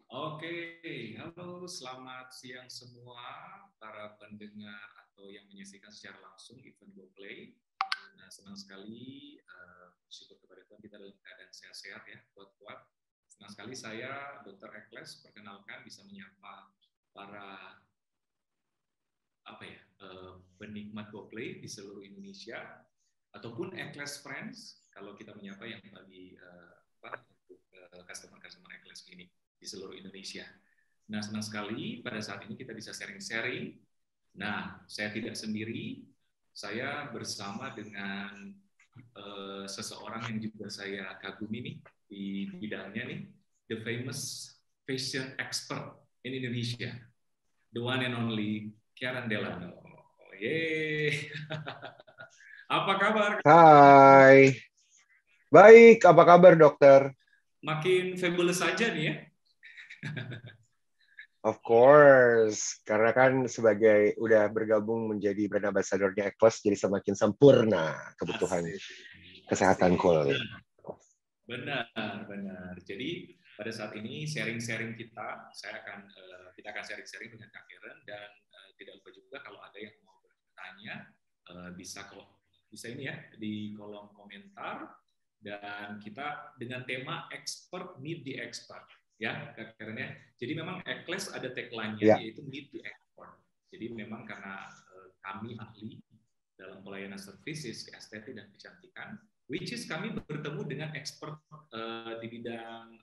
Oke, halo, selamat siang semua para pendengar atau yang menyaksikan secara langsung event GoPlay. Nah, senang sekali bersyukur kepada Tuhan kita dalam keadaan sehat-sehat ya, kuat-kuat. Senang sekali saya, Dr. Ekles, perkenalkan bisa menyapa para penikmat GoPlay di seluruh Indonesia ataupun Ekles Friends kalau kita menyapa yang bagi untuk customer-customer Ekles ini di seluruh Indonesia. Nah, senang sekali pada saat ini kita bisa sharing-sharing. Nah, saya tidak sendiri, saya bersama dengan seseorang yang juga saya kagumi nih di bidangnya nih, the famous fashion expert in Indonesia, the one and only Karen Delano. Yeay. Apa kabar? Hai. Baik, apa kabar dokter? Makin fabulous saja nih ya. Of course, karena kan sebagai udah bergabung menjadi brand ambassador-nya Ekles, jadi semakin sempurna kebutuhan kesehatan kulit. Benar. Jadi pada saat ini sharing-sharing kita akan sharing-sharing dengan Kak Karen dan tidak lupa juga kalau ada yang mau bertanya bisa ini ya di kolom komentar dan kita dengan tema expert meet the expert. Ya, Karen ya. Jadi memang Ekles ada tagline-nya yaitu meet the expert. Jadi memang karena kami ahli dalam pelayanan services, estetik dan kecantikan, which is kami bertemu dengan expert di bidang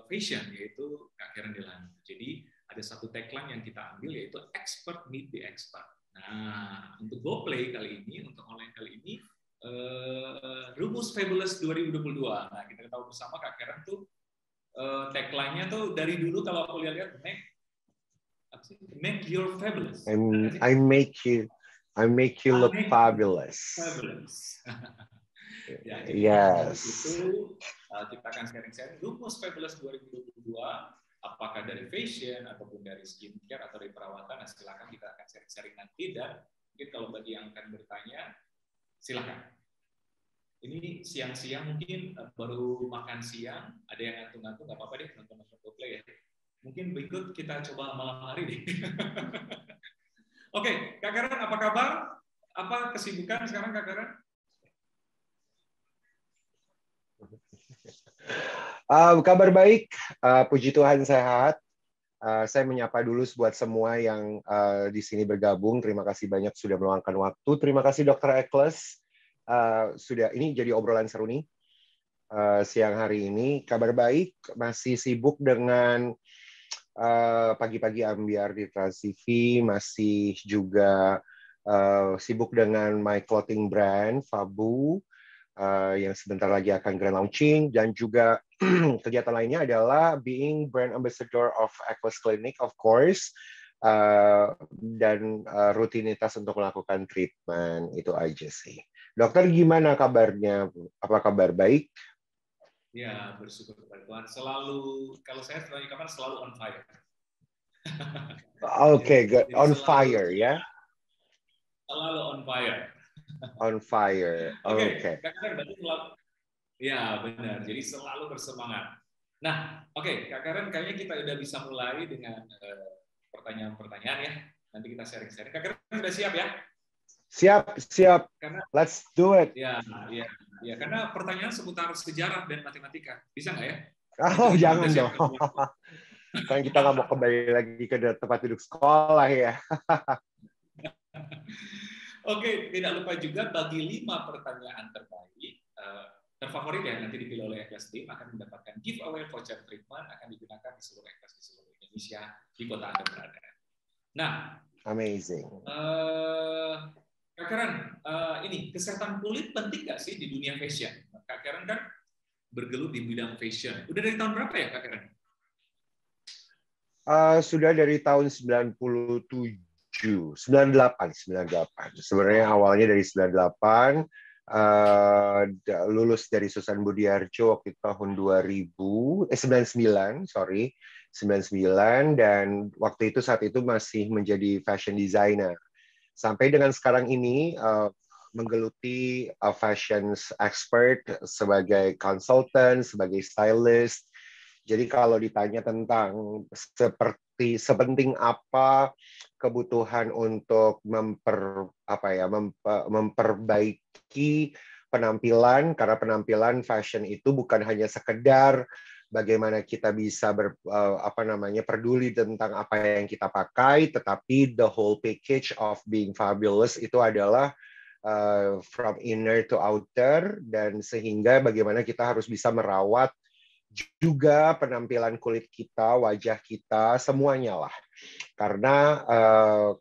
fashion yaitu Kak Karen Delano. Jadi ada satu tagline yang kita ambil yaitu expert meet the expert. Nah, untuk GoPlay kali ini, untuk online kali ini, Rumus Fabulous 2022. Nah, kita tahu bersama Kak Karen tuh tagline-nya tuh dari dulu kalau aku lihat make your fabulous. I make you look fabulous. Fabulous. Ya, jadi yes. Itu kita akan sharing-sharing Rumus Fabulous 2022, apakah dari fashion ataupun dari skincare atau dari perawatan. Nah, silakan kita akan sharing-sharing nanti dan mungkin kalau bagi yang akan bertanya silakan. Ini siang-siang mungkin baru makan siang, ada yang ngantuk-ngantuk, nggak apa-apa deh nonton GoPlay ya. Mungkin berikut kita coba malam hari deh. Oke, Kak Karen apa kabar? Apa kesibukan sekarang Kak Karen? Kabar baik, puji Tuhan sehat. Saya menyapa dulu buat semua yang di sini bergabung. Terima kasih banyak sudah meluangkan waktu. Terima kasih Dr. Ekles. Sudah ini jadi obrolan seru nih siang hari ini. Kabar baik, masih sibuk dengan pagi-pagi ambiar di Trans TV, masih juga sibuk dengan my clothing brand Fabu yang sebentar lagi akan grand launching, dan juga kegiatan lainnya adalah being brand ambassador of Ekles Clinic of course, dan rutinitas untuk melakukan treatment. Itu aja sih. Dokter, gimana kabarnya? Apa kabar? Baik? Ya, bersyukur kepada Tuhan. Kalau saya sebagai kabar selalu on fire. Oke, good. On fire, ya? Selalu on fire. On fire. Oke. Kak Karen berarti ya benar. Jadi selalu bersemangat. Nah, oke, Kak Karen, kayaknya kita udah bisa mulai dengan pertanyaan-pertanyaan ya. Nanti kita sharing-sharing. Kak Karen sudah siap ya? Siap. Let's do it. Ya, karena pertanyaan seputar sejarah dan matematika. Bisa nggak ya? Oh, jangan dong. Kan kita nggak mau kembali lagi ke tempat duduk sekolah ya. Oke, tidak lupa juga bagi 5 pertanyaan terfavorit ya, nanti dipilih oleh Ekles Team akan mendapatkan giveaway voucher treatment akan digunakan di seluruh Ekles di seluruh Indonesia di kota Anda berada. Nah, amazing. Kak Karen, ini kesehatan kulit penting nggak sih di dunia fashion? Kak Karen kan bergelut di bidang fashion. Udah dari tahun berapa ya Kak Karen? Sudah dari tahun 98. Sebenarnya awalnya dari 98, lulus dari Susan Budiarjo waktu itu tahun 99, dan waktu itu saat itu masih menjadi fashion designer. Sampai dengan sekarang ini menggeluti fashion expert sebagai consultant, sebagai stylist, Jadi kalau ditanya tentang sepenting apa kebutuhan untuk memperbaiki penampilan, karena penampilan fashion itu bukan hanya sekedar bagaimana kita bisa peduli tentang apa yang kita pakai, tetapi the whole package of being fabulous itu adalah from inner to outer, dan sehingga bagaimana kita harus bisa merawat juga penampilan kulit kita, wajah kita, semuanya lah. Karena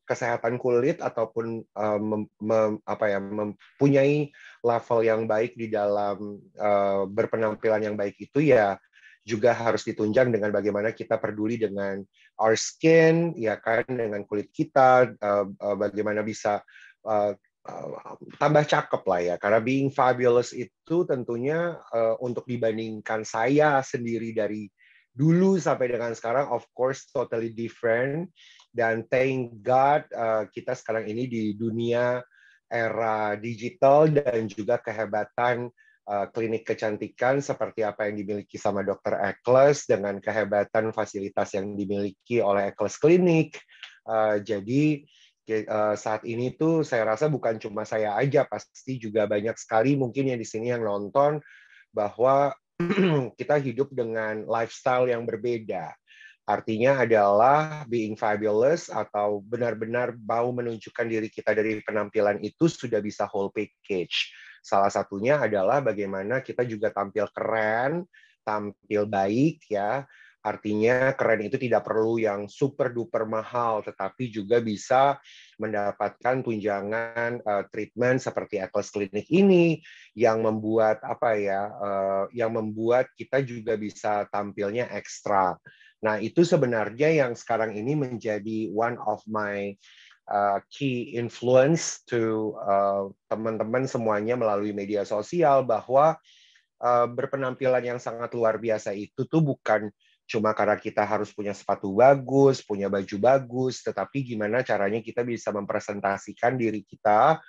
kesehatan kulit ataupun mempunyai level yang baik di dalam berpenampilan yang baik itu ya juga harus ditunjang dengan bagaimana kita peduli dengan our skin, ya kan, dengan kulit kita, bagaimana bisa tambah cakep lah ya. Karena being fabulous itu tentunya untuk dibandingkan saya sendiri dari dulu sampai dengan sekarang, of course totally different. Dan thank God kita sekarang ini di dunia era digital dan juga kehebatan klinik kecantikan seperti apa yang dimiliki sama Dr. Eccles dengan kehebatan fasilitas yang dimiliki oleh Eccles Clinic. Jadi saat ini tuh saya rasa bukan cuma saya aja, pasti juga banyak sekali mungkin yang di sini yang nonton bahwa kita hidup dengan lifestyle yang berbeda. Artinya adalah being fabulous atau benar-benar mau menunjukkan diri kita dari penampilan itu sudah bisa whole package. Salah satunya adalah bagaimana kita juga tampil keren, tampil baik ya. Artinya keren itu tidak perlu yang super duper mahal, tetapi juga bisa mendapatkan tunjangan treatment seperti Eccles Clinic ini yang membuat yang membuat kita juga bisa tampilnya ekstra. Nah, itu sebenarnya yang sekarang ini menjadi one of my key influence to teman-teman semuanya melalui media sosial, bahwa berpenampilan yang sangat luar biasa itu tuh bukan cuma karena kita harus punya sepatu bagus, punya baju bagus, tetapi gimana caranya kita bisa mempresentasikan diri kita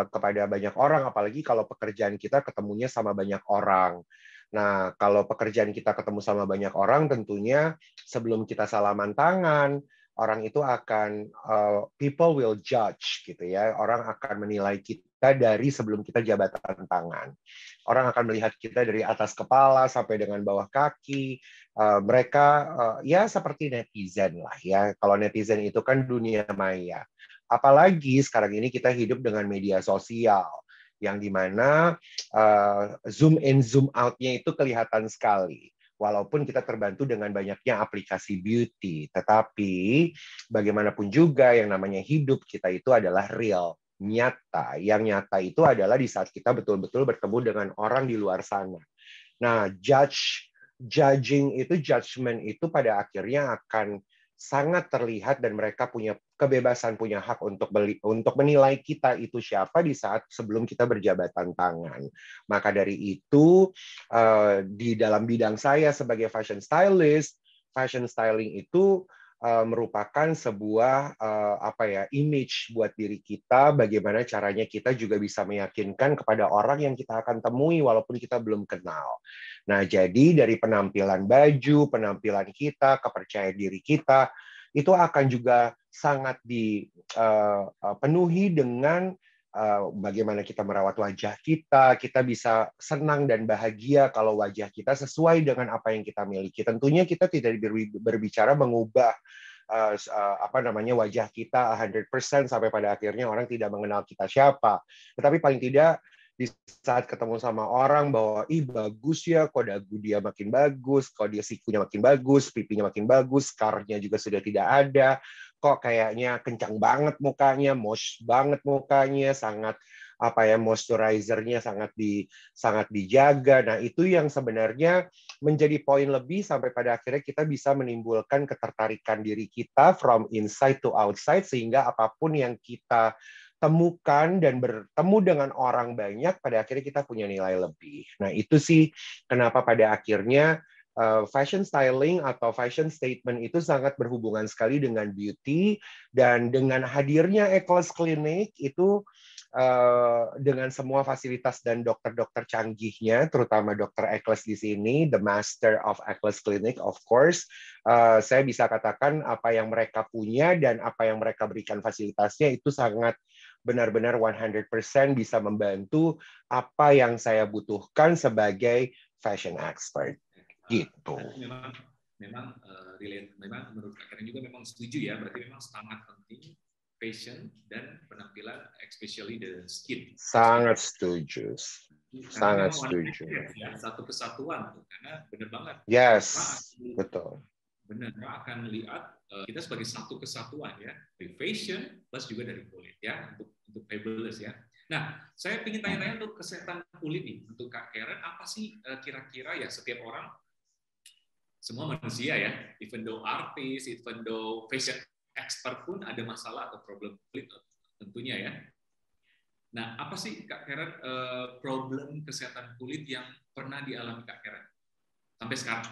kepada banyak orang, apalagi kalau pekerjaan kita ketemunya sama banyak orang. Nah, kalau pekerjaan kita ketemu sama banyak orang, tentunya sebelum kita salaman tangan, orang itu akan people will judge gitu ya. Orang akan menilai kita dari sebelum kita jabatan tangan. Orang akan melihat kita dari atas kepala sampai dengan bawah kaki. Mereka ya seperti netizen lah ya. Kalau netizen itu kan dunia maya. Apalagi sekarang ini kita hidup dengan media sosial yang dimana zoom in zoom out-nya itu kelihatan sekali. Walaupun kita terbantu dengan banyaknya aplikasi beauty, tetapi bagaimanapun juga yang namanya hidup kita itu adalah real, nyata. Yang nyata itu adalah di saat kita betul-betul bertemu dengan orang di luar sana. Nah, judgment itu pada akhirnya akan sangat terlihat, dan mereka punya kebebasan, punya hak untuk menilai kita itu siapa di saat sebelum kita berjabatan tangan. Maka dari itu, di dalam bidang saya sebagai fashion stylist, fashion styling itu merupakan sebuah image buat diri kita, bagaimana caranya kita juga bisa meyakinkan kepada orang yang kita akan temui walaupun kita belum kenal. Nah, jadi dari penampilan baju, penampilan kita, kepercayaan diri kita, itu akan juga sangat dipenuhi dengan bagaimana kita merawat wajah kita. Kita bisa senang dan bahagia kalau wajah kita sesuai dengan apa yang kita miliki. Tentunya kita tidak berbicara mengubah wajah kita 100% sampai pada akhirnya orang tidak mengenal kita siapa. Tetapi paling tidak di saat ketemu sama orang bahwa bagus ya, kok dagu dia makin bagus, kok dia sikunya makin bagus, pipinya makin bagus, scarnya juga sudah tidak ada, kok kayaknya kencang banget mukanya, mosh banget mukanya, sangat moisturizer-nya sangat dijaga. Nah, itu yang sebenarnya menjadi poin lebih sampai pada akhirnya kita bisa menimbulkan ketertarikan diri kita from inside to outside, sehingga apapun yang kita temukan dan bertemu dengan orang banyak, pada akhirnya kita punya nilai lebih. Nah, itu sih kenapa pada akhirnya fashion styling atau fashion statement itu sangat berhubungan sekali dengan beauty, dan dengan hadirnya Eccles Clinic itu dengan semua fasilitas dan dokter-dokter canggihnya, terutama Dokter Eccles di sini, the master of Eccles Clinic, of course, saya bisa katakan apa yang mereka punya dan apa yang mereka berikan fasilitasnya itu sangat benar-benar 100% bisa membantu apa yang saya butuhkan sebagai fashion expert. Gitu. Memang menurut Kak Karen juga memang setuju ya, berarti memang sangat penting fashion dan penampilan, especially the skin. Sangat setuju. Karena Sangat setuju. Ya, satu kesatuan tuh, karena benar banget. Yes, betul. Benar, akan lihat kita sebagai satu kesatuan ya, dari fashion plus juga dari kulit ya, untuk fabulous ya. Nah, saya ingin tanya-tanya untuk kesehatan kulit nih, untuk Kak Karen, apa sih kira-kira ya setiap orang, semua manusia ya, even though artis, even though fashion expert pun ada masalah atau problem kulit tentunya ya. Nah, apa sih Kak Karen problem kesehatan kulit yang pernah dialami Kak Karen sampai sekarang?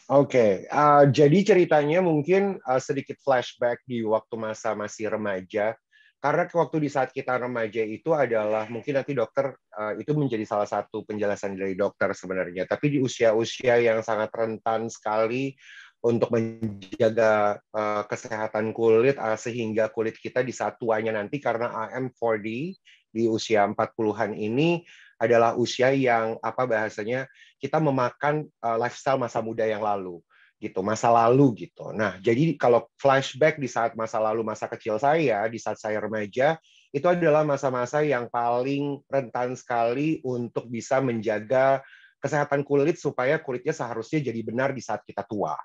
Oke. Jadi ceritanya mungkin sedikit flashback di waktu masa masih remaja. Karena waktu di saat kita remaja itu adalah, mungkin nanti dokter, itu menjadi salah satu penjelasan dari dokter sebenarnya. Tapi di usia-usia yang sangat rentan sekali untuk menjaga kesehatan kulit, sehingga kulit kita di saat tuanya nanti, karena AM40 di usia 40-an ini adalah usia yang apa bahasanya, kita memakan lifestyle masa muda yang lalu gitu, masa lalu gitu. Nah, jadi kalau flashback di saat masa lalu, masa kecil saya, di saat saya remaja, itu adalah masa-masa yang paling rentan sekali untuk bisa menjaga kesehatan kulit supaya kulitnya seharusnya jadi benar di saat kita tua.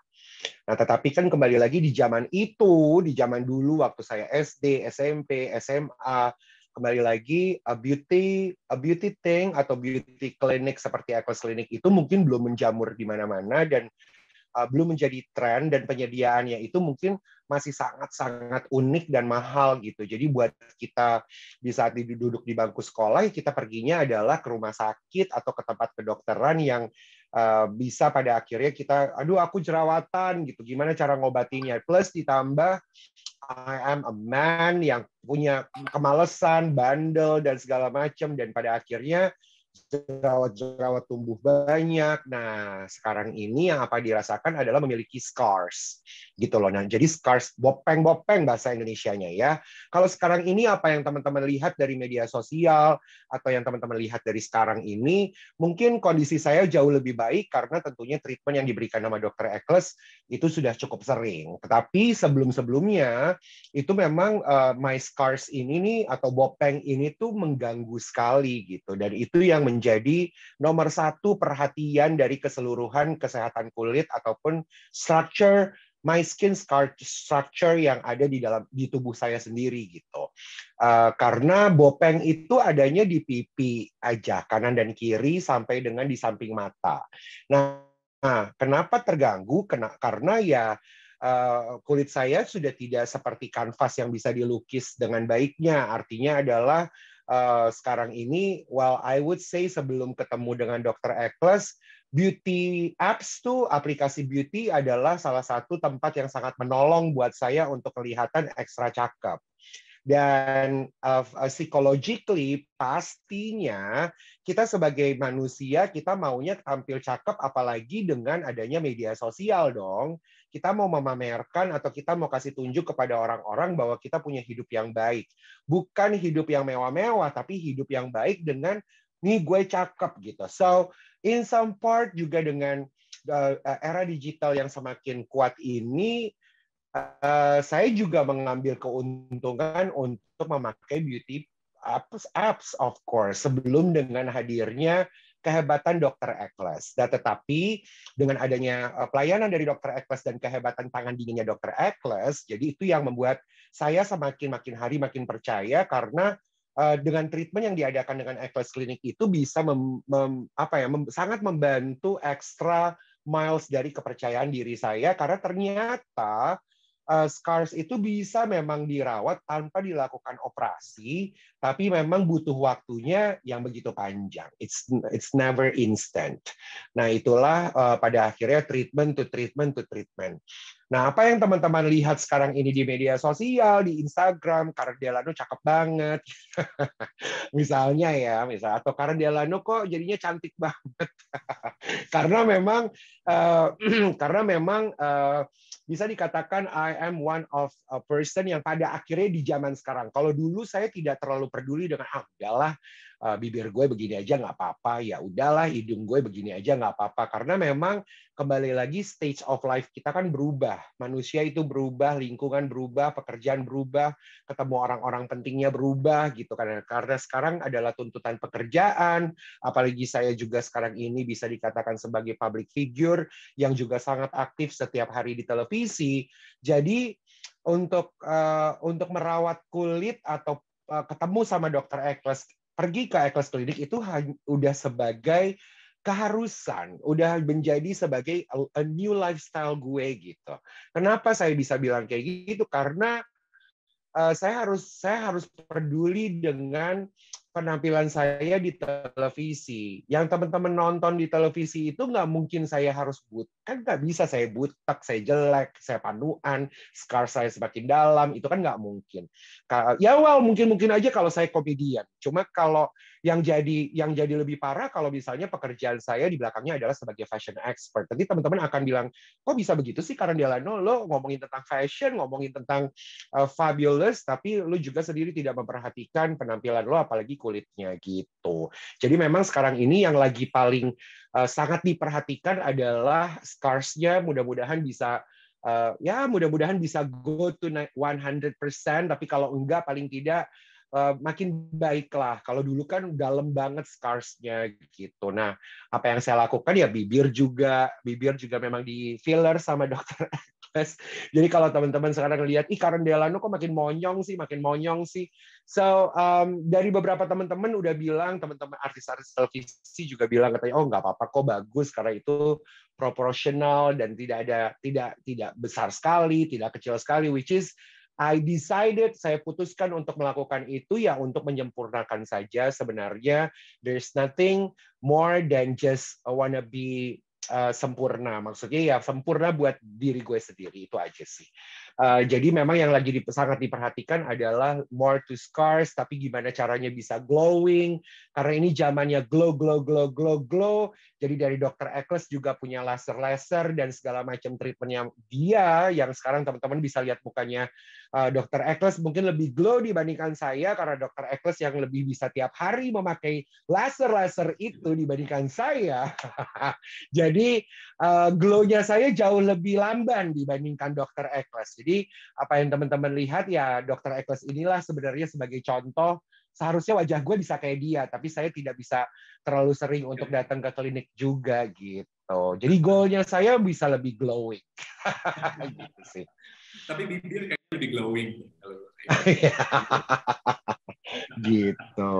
Nah, tetapi kan kembali lagi di zaman itu, di zaman dulu waktu saya SD, SMP, SMA, kembali lagi a beauty thing atau beauty clinic seperti Eccles Clinic itu mungkin belum menjamur di mana-mana dan belum menjadi tren, dan penyediaannya itu mungkin masih sangat-sangat unik dan mahal gitu. Jadi buat kita di saat duduk di bangku sekolah, kita perginya adalah ke rumah sakit atau ke tempat kedokteran yang bisa pada akhirnya kita, aduh aku jerawatan gitu, gimana cara ngobatinya. Plus ditambah I am a man yang punya kemalasan, bandel, dan segala macam, dan pada akhirnya jerawat-jerawat tumbuh banyak. Nah, sekarang ini yang apa dirasakan adalah memiliki scars. Gitu loh. Nah, jadi scars, bopeng-bopeng bahasa Indonesianya ya. Kalau sekarang ini apa yang teman-teman lihat dari media sosial atau yang teman-teman lihat dari sekarang ini, mungkin kondisi saya jauh lebih baik karena tentunya treatment yang diberikan sama Dr. Eccles itu sudah cukup sering. Tetapi sebelum-sebelumnya itu memang my scars ini nih atau bopeng ini tuh mengganggu sekali gitu. Dan itu yang menjadi nomor satu perhatian dari keseluruhan kesehatan kulit ataupun structure my skin structure yang ada di tubuh saya sendiri gitu. Karena bopeng itu adanya di pipi aja, kanan dan kiri sampai dengan di samping mata. Nah, kenapa terganggu? Karena ya kulit saya sudah tidak seperti kanvas yang bisa dilukis dengan baiknya. Artinya adalah sekarang ini, well, I would say sebelum ketemu dengan Dr. Eccles, beauty apps tuh, aplikasi beauty adalah salah satu tempat yang sangat menolong buat saya untuk kelihatan ekstra cakep. Dan psychologically pastinya kita sebagai manusia kita maunya tampil cakep, apalagi dengan adanya media sosial dong. Kita mau memamerkan atau kita mau kasih tunjuk kepada orang-orang bahwa kita punya hidup yang baik. Bukan hidup yang mewah-mewah, tapi hidup yang baik dengan nih gue cakep gitu. So in some part juga dengan era digital yang semakin kuat ini, saya juga mengambil keuntungan untuk memakai beauty apps of course, sebelum dengan hadirnya kehebatan Dr. Eccles. Dan tetapi dengan adanya pelayanan dari Dr. Eccles dan kehebatan tangan dinginnya Dr. Eccles, jadi itu yang membuat saya semakin hari makin percaya, karena dengan treatment yang diadakan dengan Eccles Clinic itu bisa sangat membantu ekstra miles dari kepercayaan diri saya, karena ternyata scars itu bisa memang dirawat tanpa dilakukan operasi, tapi memang butuh waktunya yang begitu panjang. It's never instant. Nah, itulah pada akhirnya treatment to treatment to treatment. Nah, apa yang teman-teman lihat sekarang ini di media sosial, di Instagram, Karen Delano cakep banget, misalnya ya, atau Karen Delano kok jadinya cantik banget, karena memang karena memang bisa dikatakan I am one of a person yang pada akhirnya di zaman sekarang. Kalau dulu saya tidak terlalu peduli dengan udahlah bibir gue begini aja nggak apa-apa, ya udahlah hidung gue begini aja nggak apa-apa, karena memang kembali lagi stage of life kita kan berubah, manusia itu berubah, lingkungan berubah, pekerjaan berubah, ketemu orang-orang pentingnya berubah gitu kan, karena sekarang adalah tuntutan pekerjaan, apalagi saya juga sekarang ini bisa dikatakan sebagai public figure yang juga sangat aktif setiap hari di televisi. Jadi untuk merawat kulit atau ketemu sama dokter Ekles, pergi ke Ekles Klinik itu udah sebagai keharusan, udah menjadi sebagai a new lifestyle gue gitu. Kenapa saya bisa bilang kayak gitu? Karena saya harus peduli dengan penampilan saya di televisi. Yang teman-teman nonton di televisi itu nggak mungkin saya harus kan nggak bisa saya butek, saya jelek, saya panuan, scar saya semakin dalam, itu kan nggak mungkin. Ya mungkin aja kalau saya komedian. Cuma kalau yang jadi lebih parah kalau misalnya pekerjaan saya di belakangnya adalah sebagai fashion expert. Nanti teman-teman akan bilang, kok bisa begitu sih Karen Delano, lo ngomongin tentang fashion, ngomongin tentang fabulous, tapi lu juga sendiri tidak memperhatikan penampilan lo, apalagi kulitnya gitu. Jadi memang sekarang ini yang lagi paling sangat diperhatikan adalah scars-nya, mudah-mudahan bisa mudah-mudahan bisa go to 100%, tapi kalau enggak paling tidak makin baik lah. Kalau dulu kan dalam banget scars-nya gitu. Nah, apa yang saya lakukan ya bibir juga memang di filler sama dokter Ekles. Jadi kalau teman-teman sekarang lihat, Karen Delano kok makin monyong sih. So dari beberapa teman-teman udah bilang, teman-teman artis-artis televisi juga bilang katanya, oh nggak apa-apa kok, bagus karena itu proporsional dan tidak besar sekali, tidak kecil sekali, which is saya putuskan untuk melakukan itu ya untuk menyempurnakan saja. Sebenarnya there's nothing more than just wanna be sempurna. Maksudnya ya sempurna buat diri gue sendiri, itu aja sih. Jadi memang yang lagi sangat diperhatikan adalah more to scars, tapi gimana caranya bisa glowing, karena ini zamannya glow. Jadi dari dokter Ekles juga punya laser dan segala macam treatmentnya dia, yang sekarang teman-teman bisa lihat mukanya dokter Ekles mungkin lebih glow dibandingkan saya, karena dokter Ekles yang lebih bisa tiap hari memakai laser itu dibandingkan saya. Jadi glow-nya saya jauh lebih lamban dibandingkan dokter Ekles. Jadi apa yang teman-teman lihat ya dokter Ekles inilah sebenarnya sebagai contoh. Seharusnya wajah gue bisa kayak dia, tapi saya tidak bisa terlalu sering untuk datang ke klinik juga gitu. Jadi goalnya saya bisa lebih glowing. Gitu sih. Tapi bibir kayak lebih glowing. Gitu.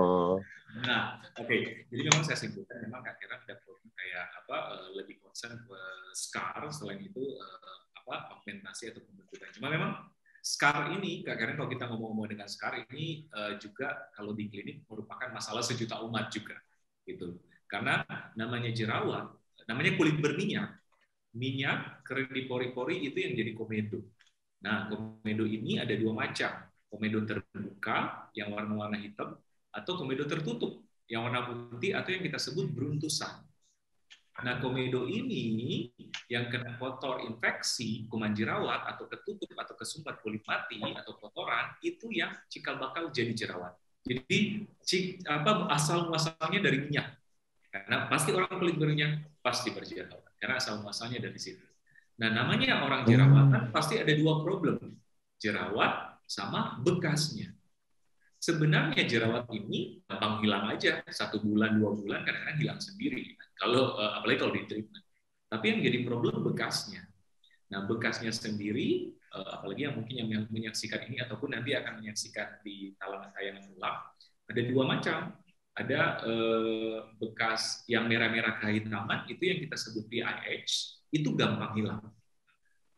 Nah, oke. Jadi memang saya simpulkan memang Kak Karen ada problem kayak lebih concern ke scar, selain itu augmentasi atau pembentukan. Cuma memang scar ini, Kak Karen, kalau kita ngomong-ngomong dengan scar ini juga kalau di klinik merupakan masalah sejuta umat juga, gitu. Karena namanya jerawat, namanya kulit berminyak, minyak kering di pori-pori itu yang jadi komedo. Nah, komedo ini ada dua macam, komedo terbuka yang warna-warna hitam, atau komedo tertutup yang warna putih atau yang kita sebut beruntusan. Nah, komedo ini yang kena kotor infeksi, kuman jerawat atau ketutup atau kesumbat kulit mati atau kotoran, itu yang cikal bakal jadi jerawat. Jadi asal muasalnya dari minyak. Karena pasti orang kulit berminyak pasti berjerawat. Karena asal muasalnya dari situ. Nah, namanya orang jerawatan pasti ada dua problem. Jerawat sama bekasnya. Sebenarnya jerawat ini gampang hilang aja, 1 bulan, 2 bulan, kadang-kadang hilang sendiri. Apalagi kalau di treatment. Tapi yang jadi problem bekasnya. Nah, bekasnya sendiri, apalagi yang mungkin yang menyaksikan ini ataupun nanti akan menyaksikan di tayangan ulang, ada dua macam. Ada bekas yang merah-merah kehitaman, itu yang kita sebut BIH, itu gampang hilang.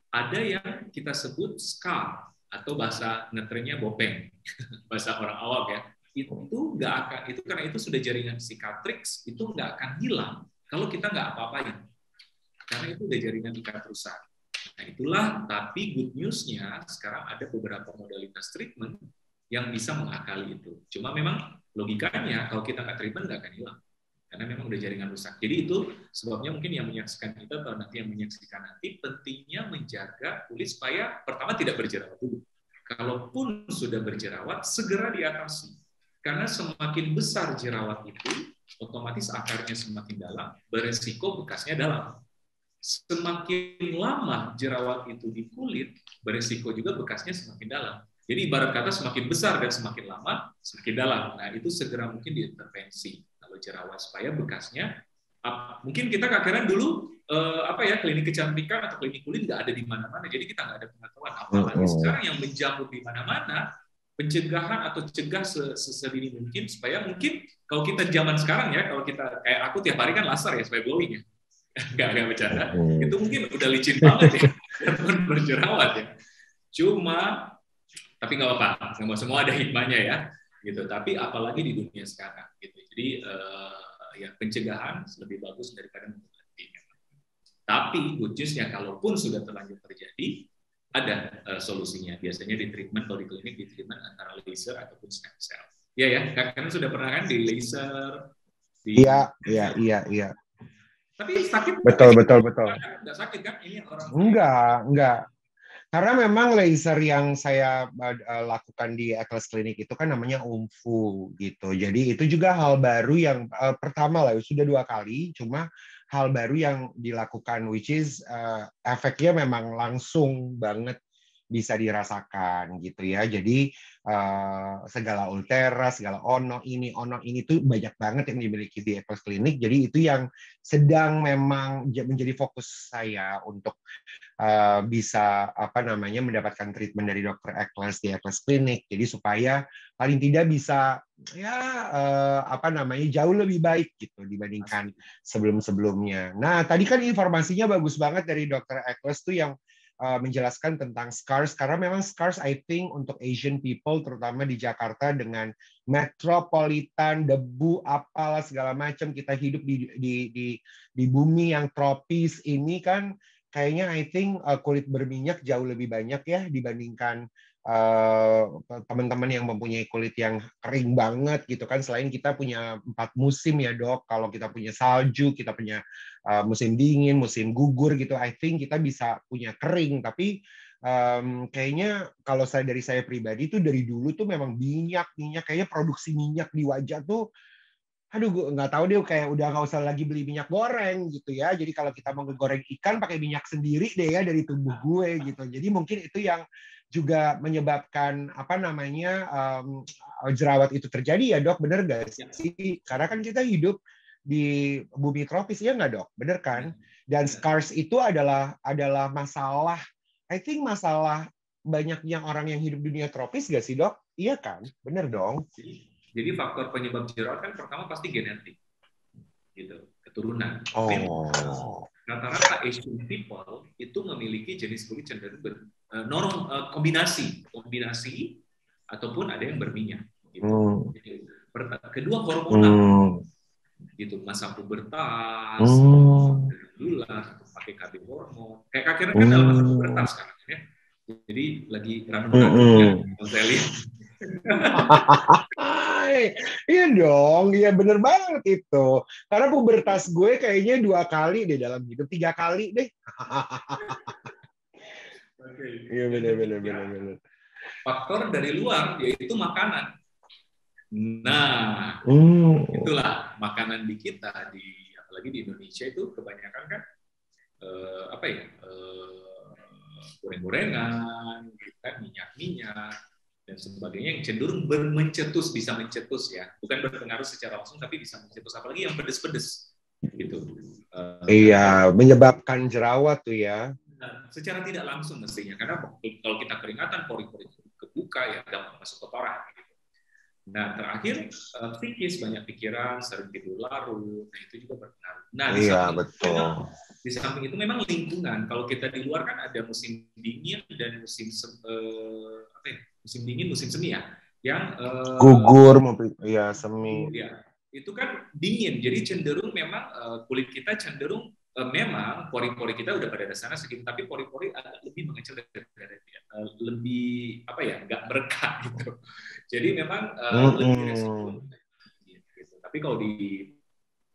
Ada yang kita sebut scar atau bahasa ngetrennya bopeng, bahasa orang awam ya. Itu nggak akan, itu karena itu sudah jaringan cicatrix, itu nggak akan hilang kalau kita nggak apa-apain. Karena itu udah jaringan ikat rusak. Nah itulah, tapi good news-nya sekarang ada beberapa modalitas treatment yang bisa mengakali itu. Cuma memang logikanya kalau kita nggak treatment nggak akan hilang. Karena memang udah jaringan rusak. Jadi itu sebabnya mungkin yang menyaksikan kita atau nanti yang menyaksikan nanti pentingnya menjaga kulit supaya pertama tidak berjerawat dulu. Kalaupun sudah berjerawat, segera diatasi. Karena semakin besar jerawat itu, otomatis akarnya semakin dalam, beresiko bekasnya dalam. Semakin lama jerawat itu di kulit, beresiko juga bekasnya semakin dalam. Jadi ibarat kata semakin besar dan semakin lama, semakin dalam. Nah itu segera mungkin diintervensi kalau jerawat supaya bekasnya. Mungkin kita kakaknya dulu klinik kecantikan atau klinik kulit nggak ada di mana-mana, jadi kita nggak ada pengetahuan. Apalagi sekarang yang menjamur di mana-mana, pencegahan atau cegah sedini mungkin supaya mungkin kalau kita zaman sekarang ya, kalau kita kayak aku tiap hari kan laser ya supaya glowing ya. Nggak bercanda, itu mungkin udah licin banget ya, berjerawat ya. Cuma, tapi nggak apa-apa, semua ada hikmahnya ya, gitu. Tapi apalagi di dunia sekarang, gitu. Jadi ya pencegahan lebih bagus daripada mengobati. Tapi good news-nya, kalaupun sudah terlanjur terjadi, ada solusinya. Biasanya di treatment, kalau di klinik di treatment antara laser ataupun stem cell. Iya ya, karena sudah pernah kan di laser. Iya. Tapi sakit betul. Nggak sakit kan? Ini orang enggak. Karena memang laser yang saya lakukan di Atlas Clinic itu kan namanya UMFU gitu. Jadi itu juga hal baru yang pertama lah, sudah 2 kali, cuma hal baru yang dilakukan, which is efeknya memang langsung banget bisa dirasakan gitu ya. Jadi segala ultera, segala ono ini itu banyak banget yang dimiliki di Atlas Clinic. Jadi itu yang sedang memang menjadi fokus saya untuk bisa mendapatkan treatment dari dokter Atlas di Atlas Clinic. Jadi supaya paling tidak bisa jauh lebih baik gitu dibandingkan sebelum-sebelumnya. Nah, tadi kan informasinya bagus banget dari dokter Atlas tuh yang menjelaskan tentang scars, karena memang scars I think untuk Asian people terutama di Jakarta dengan metropolitan, debu apalah segala macam, kita hidup di bumi yang tropis ini kan kayaknya I think kulit berminyak jauh lebih banyak ya dibandingkan teman-teman yang mempunyai kulit yang kering banget gitu kan. Selain kita punya 4 musim ya dok, kalau kita punya salju, kita punya musim dingin, musim gugur gitu, I think kita bisa punya kering. Tapi kayaknya kalau dari saya pribadi tuh dari dulu tuh memang minyak kayaknya produksi minyak di wajah tuh, aduh gue nggak tahu deh, kayak udah nggak usah lagi beli minyak goreng gitu ya. Jadi kalau kita mau goreng ikan pakai minyak sendiri deh ya dari tubuh gue gitu. Jadi mungkin itu yang juga menyebabkan jerawat itu terjadi ya dok, bener gak sih? Karena kan kita hidup di bumi tropis ya nggak dok, bener kan? Dan scars itu adalah masalah, I think masalah banyaknya orang yang hidup di dunia tropis gak sih dok? Iya kan, bener dong. Jadi faktor penyebab jerawat kan pertama pasti genetik, gitu, keturunan. Rata-rata Asian people itu memiliki jenis kulit cenderung kombinasi ataupun ada yang berminyak. Gitu. Jadi, kedua hormonal, gitu, masa pubertas, gula, pakai KB hormon. Kayak kakeknya kan dalam masa pubertas sekarang ya. Jadi lagi ranum-ranumnya, saya lihat. Iya dong, iya bener banget itu. Karena pubertas gue kayaknya 2 kali deh dalam hidup, 3 kali deh. Iya bener. Faktor dari luar yaitu makanan. Nah, itulah makanan di kita, apalagi di Indonesia itu kebanyakan kan goreng-gorengan, minyak-minyak dan sebagainya yang cenderung bisa mencetus ya, bukan berpengaruh secara langsung tapi bisa mencetus, apalagi yang pedes-pedes gitu. Iya, menyebabkan jerawat tuh ya. Secara tidak langsung mestinya, karena kalau kita keringatan pori-pori kebuka ya gampang masuk kotoran. Gitu. Nah, terakhir psikis, banyak pikiran, sering tidur larut, nah itu juga berpengaruh. Nah, Iya, betul. di samping itu memang lingkungan. Kalau kita di luar kan ada musim dingin dan apa ya, musim dingin, musim semi ya, yang Gugur, ya semi. ya itu kan dingin, jadi cenderung memang kulit kita cenderung memang pori-pori kita udah pada dasarnya segini, tapi pori-pori agak lebih mengecil dari lebih apa ya, nggak merekat gitu. Jadi memang lebih resiko gitu. Tapi kalau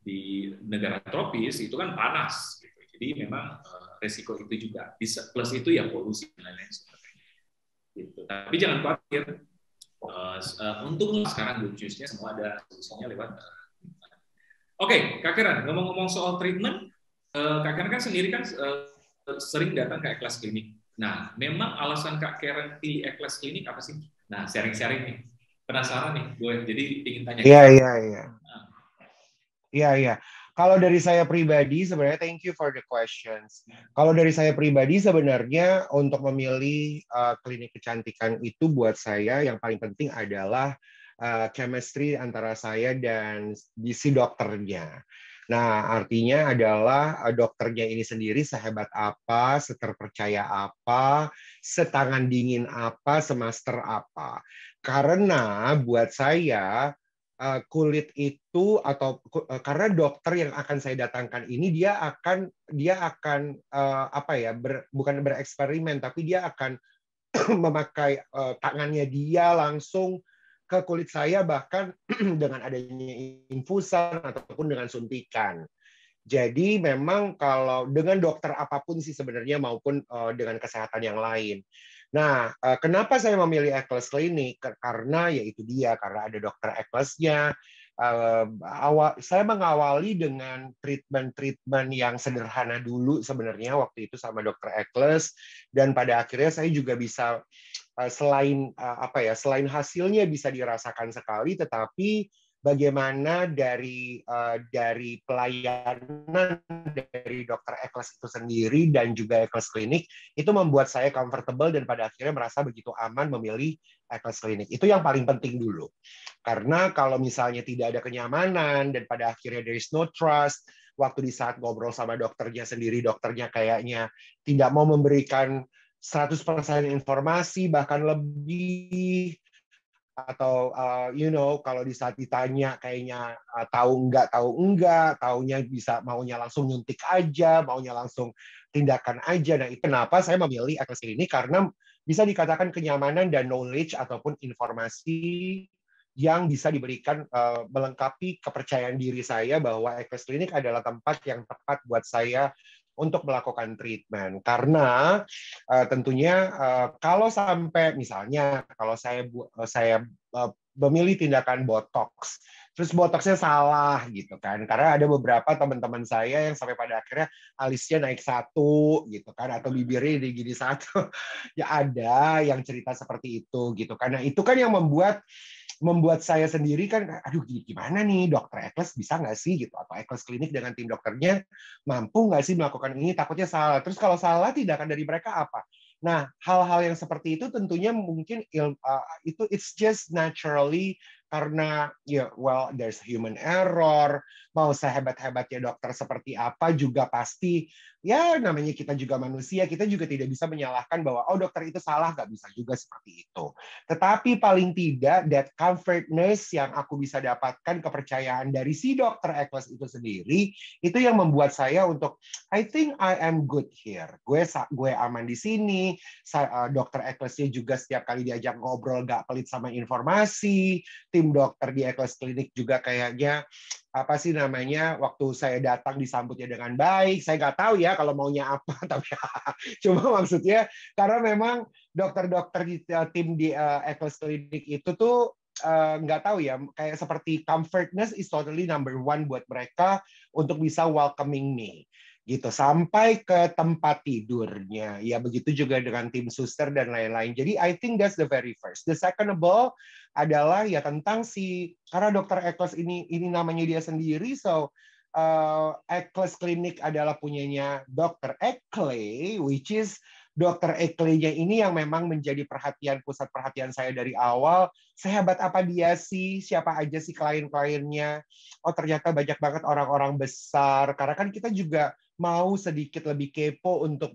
di negara tropis itu kan panas gitu. Jadi memang resiko itu juga. Plus itu ya polusi dan lain-lain sebagainya. Gitu. Tapi jangan khawatir. Untung sekarang good news-nya semua ada solusinya lewat. Oke, Kak Kiran, ngomong-ngomong soal treatment, Kak Kiran kan sendiri kan sering datang ke E-Class Clinic. Nah, memang alasan Kak Kiran pilih E-Class Clinic apa sih? Nah, sharing-sharing nih. Penasaran nih, gue jadi ingin tanya. Iya, iya, iya. Iya, iya. Kalau dari saya pribadi, sebenarnya thank you for the questions. Kalau dari saya pribadi, sebenarnya untuk memilih klinik kecantikan itu buat saya yang paling penting adalah chemistry antara saya dan si dokternya. Nah, artinya adalah dokternya ini sendiri sehebat apa, seterpercaya apa, setangan dingin apa, semaster apa. Karena buat saya kulit itu atau karena dokter yang akan saya datangkan ini dia akan apa ya bukan bereksperimen tapi dia akan memakai tangannya dia langsung ke kulit saya bahkan dengan adanya infusan ataupun dengan suntikan. Jadi memang kalau dengan dokter apapun sih sebenarnya maupun dengan kesehatan yang lain. Nah, kenapa saya memilih E-Class Clinic? Karena yaitu dia, karena ada dokter E-Class-nya. Saya mengawali dengan treatment-treatment yang sederhana dulu sebenarnya waktu itu sama dokter E-Class, dan pada akhirnya saya juga bisa selain hasilnya bisa dirasakan sekali, tetapi bagaimana dari pelayanan dari dokter E-Class itu sendiri dan juga E-Class Clinic itu membuat saya comfortable dan pada akhirnya merasa begitu aman memilih E-Class Clinic. Itu yang paling penting dulu. Karena kalau misalnya tidak ada kenyamanan dan pada akhirnya there is no trust, waktu di saat ngobrol sama dokternya sendiri, dokternya kayaknya tidak mau memberikan 100% informasi, bahkan lebih, atau kalau di saat ditanya kayaknya tahu enggak, taunya bisa maunya langsung nyuntik aja, maunya langsung tindakan aja. Nah, itu kenapa saya memilih E-Class ini, karena bisa dikatakan kenyamanan dan knowledge ataupun informasi yang bisa diberikan melengkapi kepercayaan diri saya bahwa E-Class Clinic adalah tempat yang tepat buat saya untuk melakukan treatment. Karena tentunya kalau sampai misalnya kalau saya memilih tindakan botox, terus botoxnya salah gitu kan, karena ada beberapa teman-teman saya yang sampai pada akhirnya alisnya naik satu gitu kan, atau bibirnya gini satu. Ya ada yang cerita seperti itu gitu, karena itu kan yang membuat saya sendiri kan, aduh gimana nih dokter E-Class bisa nggak sih gitu, atau E-Class Clinic dengan tim dokternya mampu nggak sih melakukan ini, takutnya salah. Terus kalau salah tindakan dari mereka apa? Nah, hal-hal yang seperti itu tentunya mungkin itu it's just naturally karena well there's human error, mau sehebat-hebatnya dokter seperti apa juga pasti ya namanya kita juga manusia, kita juga tidak bisa menyalahkan bahwa oh dokter itu salah, nggak bisa juga seperti itu. Tetapi paling tidak that comfortness yang aku bisa dapatkan, kepercayaan dari si dokter E-Class itu sendiri, itu yang membuat saya untuk I think I am good here. Gue aman di sini. Dokter E-Class-nya juga setiap kali diajak ngobrol gak pelit sama informasi. Tim dokter di E-Class Clinic juga kayaknya apa sih namanya, waktu saya datang disambutnya dengan baik. Saya nggak tahu ya kalau maunya apa, tapi cuma maksudnya karena memang dokter-dokter di tim di E-Class Clinic itu tuh nggak tahu ya, kayak seperti comfortness is totally number one buat mereka untuk bisa welcoming me gitu sampai ke tempat tidurnya. Ya begitu juga dengan tim suster dan lain-lain. Jadi I think that's the very first. The second of all adalah ya tentang karena dokter E-Class ini namanya dia sendiri, so E-Class Clinic adalah punyanya dokter E-Clay, which is Dokter Ekle-nya ini yang memang menjadi pusat perhatian saya dari awal. Sehebat apa dia sih? Siapa aja sih klien-kliennya? Oh, ternyata banyak banget orang-orang besar. Karena kan kita juga mau sedikit lebih kepo untuk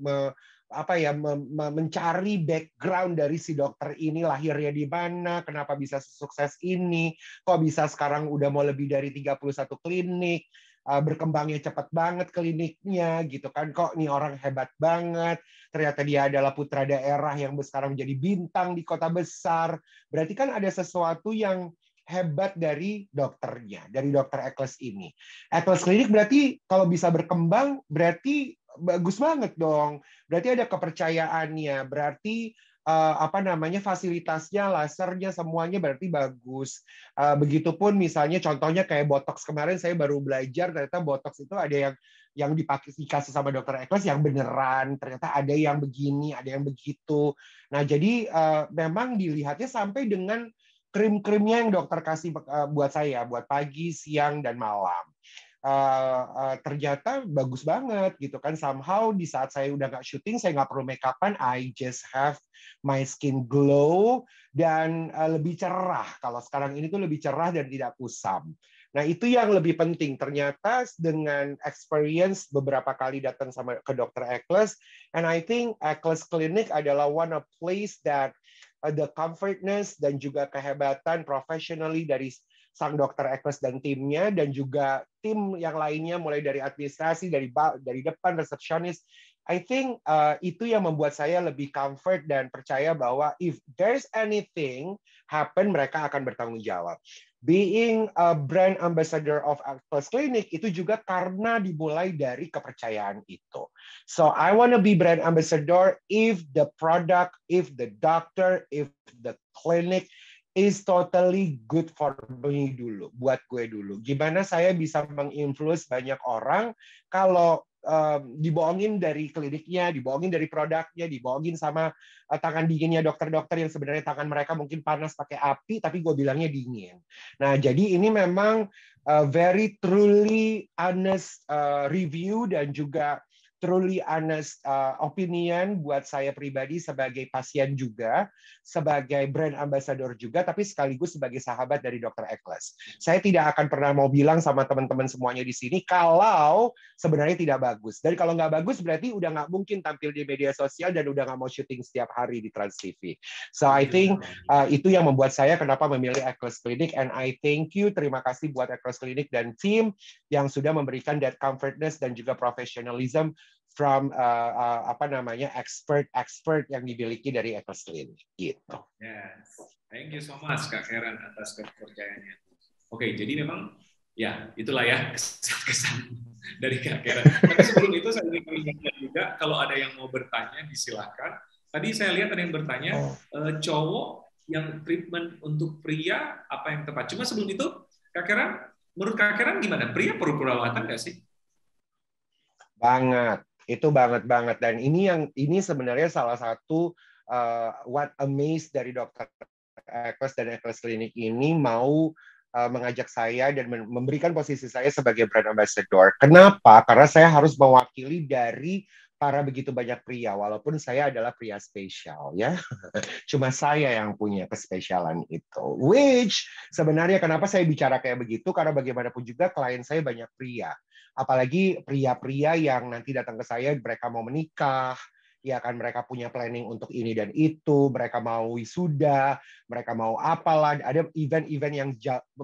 mencari background dari si dokter ini, lahirnya di mana, kenapa bisa sukses ini, kok bisa sekarang udah mau lebih dari 31 klinik, berkembangnya cepat banget kliniknya gitu kan, kok nih orang hebat banget, ternyata dia adalah putra daerah yang sekarang jadi bintang di kota besar. Berarti kan ada sesuatu yang hebat dari dokternya, dari dokter Ekles ini. Ekles Klinik berarti kalau bisa berkembang, berarti bagus banget dong. Berarti ada kepercayaannya, berarti fasilitasnya, lasernya, semuanya berarti bagus. Begitupun misalnya contohnya kayak botox kemarin saya baru belajar, ternyata botox itu ada yang dikasih sama dokter Ekles yang beneran, ternyata ada yang begini, ada yang begitu. Nah, jadi memang dilihatnya sampai dengan krim-krimnya yang dokter kasih buat saya, buat pagi, siang, dan malam. Ternyata bagus banget gitu kan. Somehow di saat saya udah nggak syuting, saya nggak perlu make upan, I just have my skin glow dan lebih cerah. Kalau sekarang ini tuh lebih cerah dan tidak kusam. Nah, itu yang lebih penting. Ternyata dengan experience beberapa kali datang ke dokter Ekles, and I think Ekles Clinic adalah one of place that the comfortness dan juga kehebatan professionally dari sang dokter Ekles dan timnya, dan juga tim yang lainnya mulai dari administrasi, dari depan, resepsionis. I think itu yang membuat saya lebih comfort dan percaya bahwa if there's anything happen, mereka akan bertanggung jawab. Being a brand ambassador of Ekles Clinic itu juga karena dimulai dari kepercayaan itu. So I want to be brand ambassador if the product, if the doctor, if the clinic is totally good for me dulu, buat gue dulu. Gimana saya bisa menginfluence banyak orang kalau dibohongin dari kliniknya, dibohongin dari produknya, dibohongin sama tangan dinginnya dokter-dokter yang sebenarnya tangan mereka mungkin panas pakai api, tapi gue bilangnya dingin. Nah, jadi ini memang very truly honest review dan juga truly honest opinion buat saya pribadi sebagai pasien juga, sebagai brand ambassador juga, tapi sekaligus sebagai sahabat dari Dr. Ekles. Saya tidak akan pernah mau bilang sama teman-teman semuanya di sini kalau sebenarnya tidak bagus. Dan kalau nggak bagus berarti udah nggak mungkin tampil di media sosial dan udah nggak mau syuting setiap hari di Trans TV. So I think itu yang membuat saya kenapa memilih Ekles Clinic, and I thank you, terima kasih buat Ekles Clinic dan tim yang sudah memberikan that comfortness dan juga professionalism from expert yang dimiliki dari Ekles Clinic gitu. Yes. Thank you so much Kak Karen atas kepercayaannya. Oke, jadi memang ya itulah ya kesan dari Kak Karen. Tapi sebelum itu saya ingin mengingatkan juga kalau ada yang mau bertanya disilahkan. Tadi saya lihat ada yang bertanya cowok yang treatment untuk pria apa yang tepat. Cuma sebelum itu Kak Karen, menurut Kak Karen gimana? Pria perlu perawatan nggak sih? Banget. Itu banget. Dan ini sebenarnya salah satu what amazed dari dokter Ekles dan Ekles Clinic ini mau mengajak saya dan memberikan posisi saya sebagai brand ambassador. Kenapa? Karena saya harus mewakili dari para begitu banyak pria, walaupun saya adalah pria spesial ya. Cuma saya yang punya kespesialan itu. Which sebenarnya kenapa saya bicara kayak begitu? Karena bagaimanapun juga klien saya banyak pria. Apalagi pria-pria yang nanti datang ke saya, mereka mau menikah, ya kan, mereka punya planning untuk ini dan itu, mereka mau wisuda, mereka mau apalah, ada event-event yang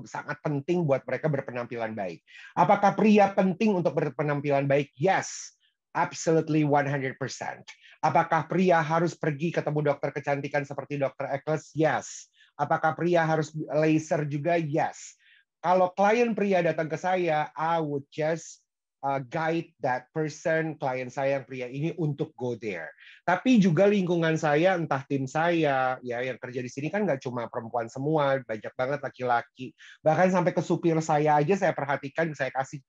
sangat penting buat mereka berpenampilan baik. Apakah pria penting untuk berpenampilan baik? Yes, absolutely 100%. Apakah pria harus pergi ketemu dokter kecantikan seperti Dr. Ekles? Yes. Apakah pria harus laser juga? Yes. Kalau klien pria datang ke saya, I would just guide that person, klien saya yang pria ini untuk go there. Tapi juga lingkungan saya, entah tim saya, ya yang kerja di sini kan nggak cuma perempuan semua, banyak banget laki-laki. Bahkan sampai ke supir saya aja saya perhatikan, saya kasih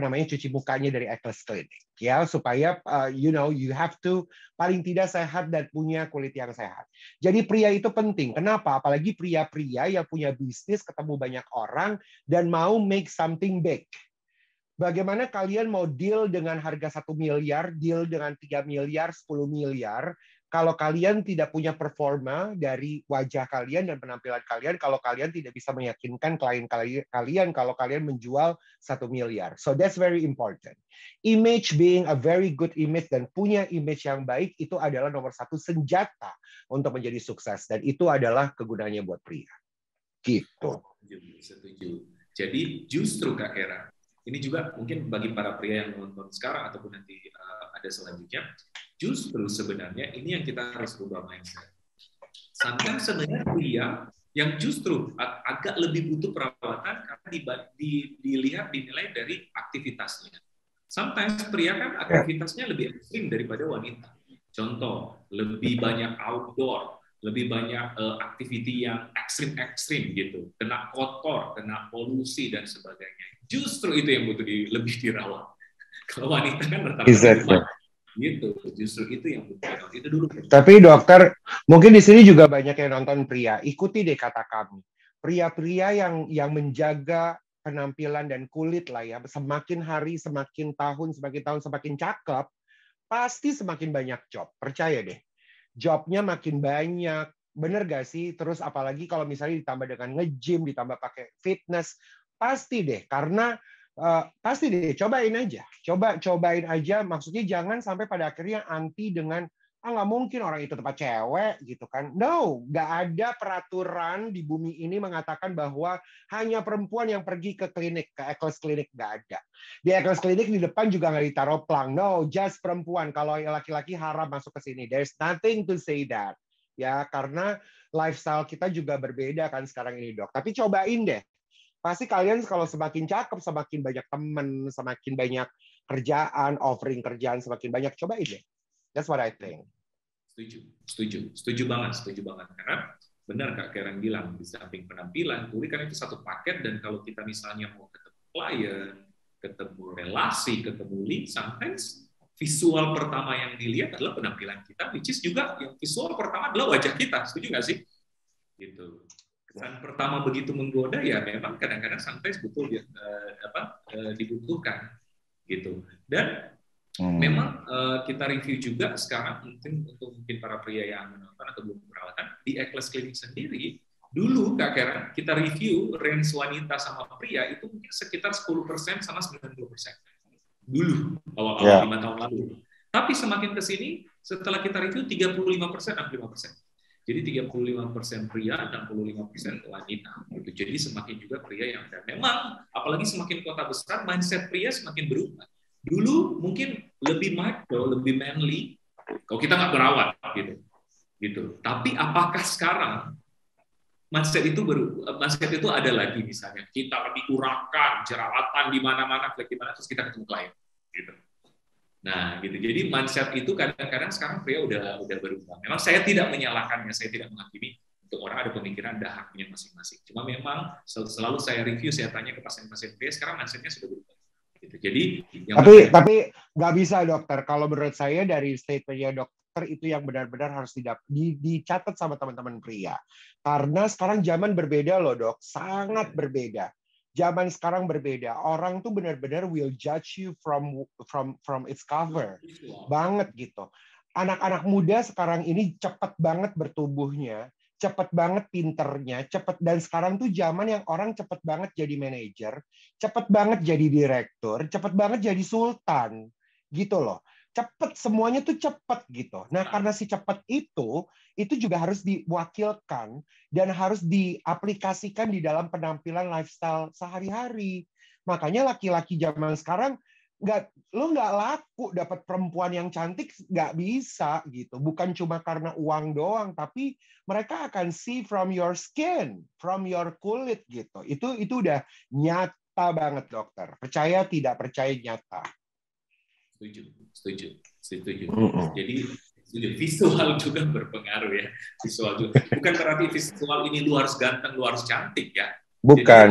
cuci mukanya dari Ekles Clinic, ya supaya you have to paling tidak sehat dan punya kulit yang sehat. Jadi pria itu penting. Kenapa? Apalagi pria-pria yang punya bisnis, ketemu banyak orang dan mau make something big. Bagaimana kalian mau deal dengan harga 1 miliar, deal dengan 3 miliar, 10 miliar, kalau kalian tidak punya performa dari wajah kalian dan penampilan kalian, kalau kalian tidak bisa meyakinkan klien kalian kalau kalian menjual 1 miliar. So that's very important. Image, being a very good image dan punya image yang baik, itu adalah nomor satu senjata untuk menjadi sukses. Dan itu adalah kegunaannya buat pria. Gitu. Setuju. Jadi justru Kak Hera, ini juga mungkin bagi para pria yang menonton sekarang ataupun nanti ada selanjutnya, justru sebenarnya ini yang kita harus rubah mindset. Sometimes sebenarnya pria yang justru agak lebih butuh perawatan karena dinilai dari aktivitasnya. Sometimes pria kan aktivitasnya lebih ekstrim daripada wanita. Contoh, lebih banyak outdoor, lebih banyak activity yang ekstrim gitu, kena kotor, kena polusi dan sebagainya. Justru itu yang butuh lebih dirawat. Kalau wanita kan rata-rata gitu, justru itu yang butuh dirawat. Itu dulu. Tapi dokter, mungkin di sini juga banyak yang nonton pria. Ikuti deh kata kami. Pria-pria yang menjaga penampilan dan kulit lah ya, semakin hari, semakin tahun, semakin cakep, pasti semakin banyak job. Percaya deh. Jobnya makin banyak. Bener gak sih? Terus apalagi kalau misalnya ditambah dengan nge-gym, ditambah pakai fitness, pasti deh. Karena pasti deh, cobain aja. Cobain aja. Maksudnya jangan sampai pada akhirnya anti dengan nggak mungkin orang itu tempat cewek gitu kan. No, nggak ada peraturan di bumi ini mengatakan bahwa hanya perempuan yang pergi ke klinik, ke Eccles Clinic, nggak ada. Di Eccles Clinic di depan juga nggak ditaruh plang. No, just perempuan. Kalau laki-laki haram masuk ke sini. There's nothing to say that. Ya, karena lifestyle kita juga berbeda kan sekarang ini, Dok. Tapi cobain deh. Pasti kalian kalau semakin cakep, semakin banyak temen, semakin banyak kerjaan, offering kerjaan semakin banyak, cobain deh. That's what I think. Setuju banget. Karena benar Kak Karen bilang, di samping penampilan, kulit kan itu satu paket, dan kalau kita misalnya mau ketemu klien, ketemu relasi, ketemu lead, sometimes visual pertama yang dilihat adalah penampilan kita, which is juga yang visual pertama adalah wajah kita. Setuju nggak sih? Gitu. Kesan pertama begitu menggoda ya memang kadang-kadang sometimes betul dibutuhkan gitu. Dan memang kita review juga sekarang untuk mungkin para pria yang menonton atau belum perawatan di Eccles Clinic sendiri. Dulu Kak Karen kita review range wanita sama pria itu mungkin sekitar 10% sama 90%. Dulu awal-awal 5 tahun lalu. Tapi semakin ke sini setelah kita review 35%, 65%. Jadi 35% pria, 65% wanita. Gitu. Jadi semakin juga pria yang, dan memang apalagi semakin kota besar, mindset pria semakin berubah. Dulu mungkin lebih macho, lebih manly, kalau kita nggak berawat gitu. Tapi apakah sekarang mindset itu ada lagi, misalnya kita lebih kurangkan jerawatan di mana-mana, terus kita ketemu klien, gitu. Nah, gitu. Jadi mindset itu kadang-kadang sekarang pria udah berubah. Memang saya tidak menyalahkannya, saya tidak menghakimi. Untuk orang ada pemikiran, ada haknya masing-masing. Cuma memang selalu saya review, saya tanya ke pasien-pasien pria, sekarang mindsetnya sudah berubah. Gitu. Jadi, tapi nggak bisa dokter. Kalau menurut saya dari statementnya dokter itu yang benar-benar harus dicatat sama teman-teman pria. Karena sekarang zaman berbeda loh dok, sangat berbeda. Zaman sekarang berbeda. Orang tuh benar-benar will judge you from its cover. Banget gitu. Anak-anak muda sekarang ini cepat banget bertumbuhnya, cepat banget pinternya, cepat, dan sekarang tuh zaman yang orang cepat banget jadi manajer, cepat banget jadi direktur, cepat banget jadi sultan. Gitu loh. Cepat, semuanya tuh cepat gitu. Nah, karena si cepat itu juga harus diwakilkan dan harus diaplikasikan di dalam penampilan lifestyle sehari-hari. Makanya laki-laki zaman sekarang lo nggak laku dapat perempuan yang cantik, nggak bisa gitu. Bukan cuma karena uang doang, tapi mereka akan see from your skin, from your kulit gitu. Itu udah nyata banget dokter. Percaya tidak percaya nyata. Setuju. Jadi visual juga berpengaruh ya. Visual juga. Bukan berarti visual ini lu harus ganteng, lu harus cantik ya. Bukan.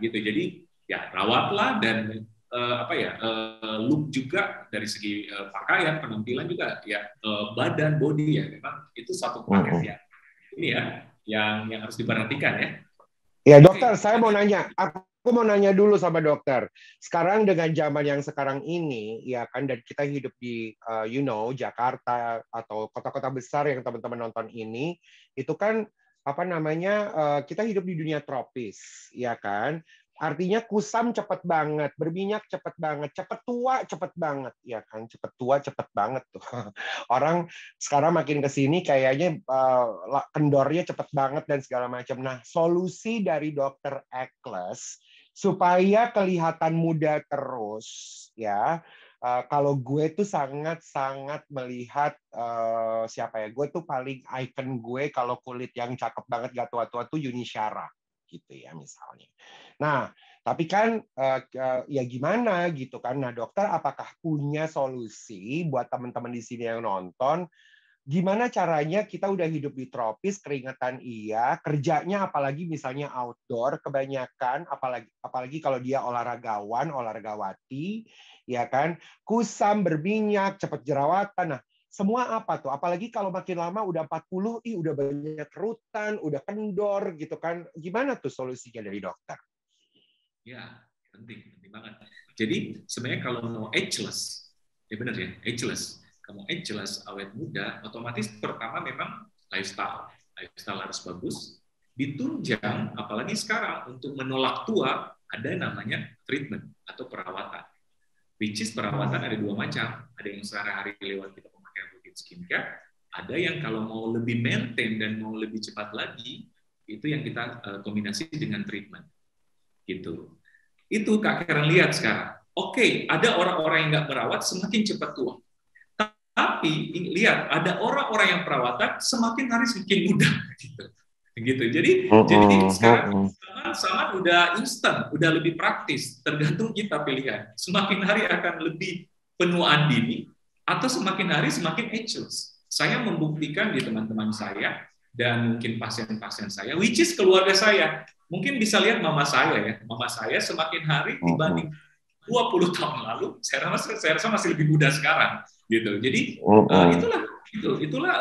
Gitu. Jadi ya rawatlah, dan look juga dari segi pakaian, penampilan juga ya, badan, body ya, memang itu satu paket yang harus diperhatikan ya. Ya dokter, saya mau nanya, Aku mau nanya dulu sama dokter. Sekarang dengan zaman yang sekarang ini, ya kan, dan kita hidup di, Jakarta atau kota-kota besar yang teman-teman nonton ini, itu kan apa namanya, kita hidup di dunia tropis, ya kan? Artinya kusam cepet banget, berminyak cepet banget, cepet tua cepet banget, ya kan? Cepet tua cepet banget tuh. Orang sekarang makin ke sini kayaknya kendornya cepet banget dan segala macam. Nah, solusi dari dokter Eccles supaya kelihatan muda terus, ya. Kalau gue tuh sangat-sangat melihat siapa ya, gue tuh paling icon gue kalau kulit yang cakep banget gak tua-tua tuh Yuni Shara gitu ya misalnya. Nah, tapi kan ya gimana gitu kan. Nah, dokter apakah punya solusi buat teman-teman di sini yang nonton? Gimana caranya kita udah hidup di tropis, keringetan iya, kerjanya apalagi misalnya outdoor kebanyakan, apalagi kalau dia olahragawan, olahragawati, ya kan, kusam, berminyak, cepat jerawatan. Nah, semua apa tuh? Apalagi kalau makin lama udah 40, udah banyak kerutan, udah kendor gitu kan. Gimana tuh solusinya dari dokter? Ya, penting banget. Jadi sebenarnya kalau mau ageless, ya benar ya, ageless. Kamu ageless, awet muda, otomatis pertama memang lifestyle. Lifestyle harus bagus. Ditunjang, apalagi sekarang untuk menolak tua, ada namanya treatment atau perawatan. Which is perawatan ada dua macam. Ada yang sehari-hari lewat kita pemakaian rutin skincare, ada yang kalau mau lebih maintain dan mau lebih cepat lagi, itu yang kita kombinasi dengan treatment. Gitu. Itu Kak Karen lihat sekarang. Oke, ada orang-orang yang nggak merawat semakin cepat tua. Tapi lihat, ada orang-orang yang perawatan semakin hari semakin muda. Gitu. Jadi sekarang sama udah instan, udah lebih praktis. Tergantung kita pilihan. Semakin hari akan lebih penuaan dini, atau semakin hari semakin ageless. Saya membuktikan di teman-teman saya, dan mungkin pasien-pasien saya, which is keluarga saya. Mungkin bisa lihat mama saya ya. Mama saya semakin hari dibanding 20 tahun lalu, saya rasa masih lebih muda sekarang. Gitu. Jadi itulah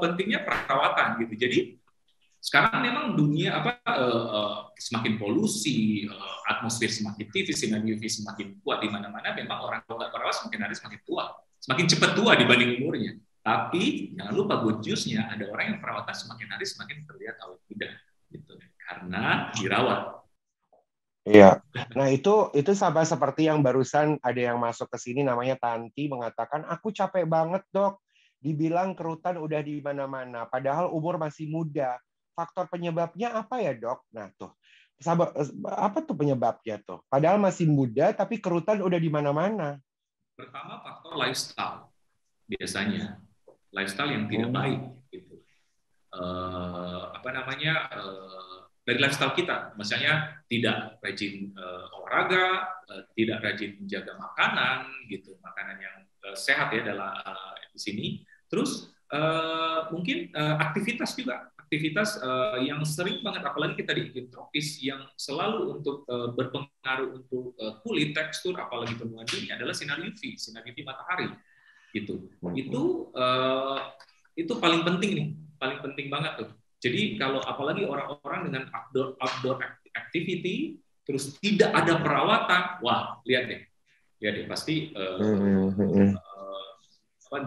pentingnya perawatan gitu. Jadi sekarang memang dunia semakin polusi, atmosfer semakin tipis, sinar UV semakin kuat di mana-mana. Memang orang kalau nggak perawat semakin hari semakin tua, semakin cepat tua dibanding umurnya. Tapi jangan lupa good news-nya, ada orang yang perawatan semakin hari semakin terlihat awet muda, gitu. Karena dirawat. Iya. Nah, itu sama seperti yang barusan ada yang masuk ke sini namanya Tanti mengatakan, "Aku capek banget, Dok. Dibilang kerutan udah di mana-mana, padahal umur masih muda. Faktor penyebabnya apa ya, Dok?" Nah, tuh. Apa tuh penyebabnya tuh? Padahal masih muda tapi kerutan udah di mana-mana. Pertama faktor lifestyle. Biasanya lifestyle yang tidak baik gitu. Dari lifestyle kita, misalnya tidak rajin olahraga, tidak rajin menjaga makanan, gitu, makanan yang sehat ya dalam di sini. Terus mungkin aktivitas juga, aktivitas yang sering banget, apalagi kita di iklim tropis yang selalu untuk berpengaruh untuk kulit, tekstur, apalagi penuaan dini adalah sinar UV matahari, gitu. Itu paling penting nih, paling penting banget tuh. Jadi kalau apalagi orang-orang dengan outdoor activity, terus tidak ada perawatan, wah lihat deh pasti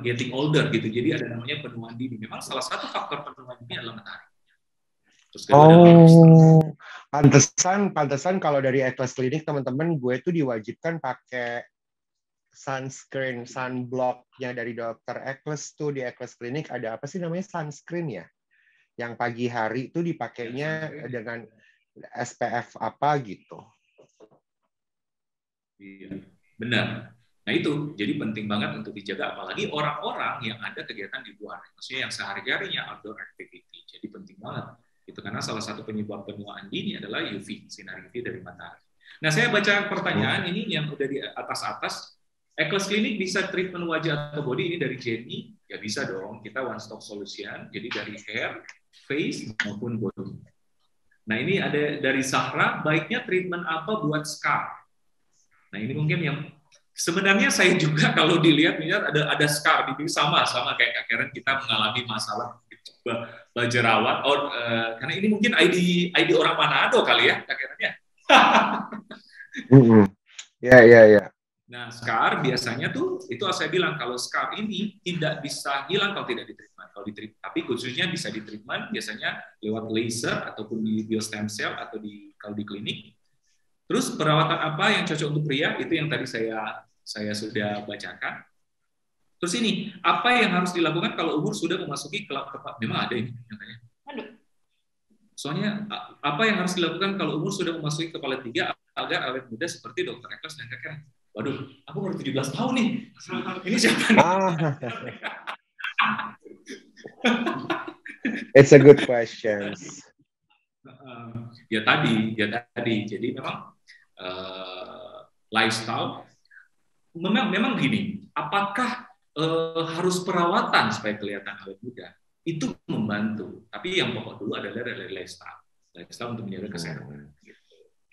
getting older gitu. Jadi ada namanya penuaan dini. Memang salah satu faktor penuaan dini adalah matahari. Terus pantesan kalau dari Eccles Clinic teman-teman, gue tuh diwajibkan pakai sunscreen, sunblocknya dari dokter Eccles tuh di Eccles Clinic ada apa sih namanya sunscreen ya? Yang pagi hari itu dipakainya dengan SPF apa gitu. Iya, benar. Nah itu, jadi penting banget untuk dijaga, apalagi orang-orang yang ada kegiatan di luar, maksudnya yang sehari-harinya outdoor activity. Jadi penting banget. Itu karena salah satu penyebab penuaan dini adalah UV, sinar UV dari matahari. Nah saya baca pertanyaan ini yang udah di atas-atas. Eccles Clinic bisa treatment wajah atau body, ini dari Jenny, ya bisa dong, kita one stop solution, jadi dari hair, face, maupun body. Nah ini ada dari Zahra, baiknya treatment apa buat scar? Nah ini mungkin yang sebenarnya saya juga kalau dilihat ada scar di sama kayak Kak Karen, kita mengalami masalah jerawat, karena ini mungkin ID orang Manado kali ya Kak Karen ya. Ya, ya, ya. Nah, scar biasanya tuh itu saya bilang kalau scar ini tidak bisa hilang kalau tidak ditreatment. Kalau ditreatment, tapi khususnya bisa ditreatment biasanya lewat laser ataupun di biostem cell atau kalau di klinik. Terus perawatan apa yang cocok untuk pria itu yang tadi saya sudah bacakan. Terus ini apa yang harus dilakukan kalau umur sudah memasuki tepat memang ada ini katanya. Soalnya apa yang harus dilakukan kalau umur sudah memasuki kepala 3 agar awet muda seperti Dr. Eklas dan Kakak? Waduh, aku baru 17 tahun nih. Ini siapa nih? It's a good question. Ya tadi. Jadi memang lifestyle memang gini. Apakah harus perawatan supaya kelihatan awet muda? Itu membantu. Tapi yang pokok dulu adalah dari lifestyle untuk menjaga kesehatan.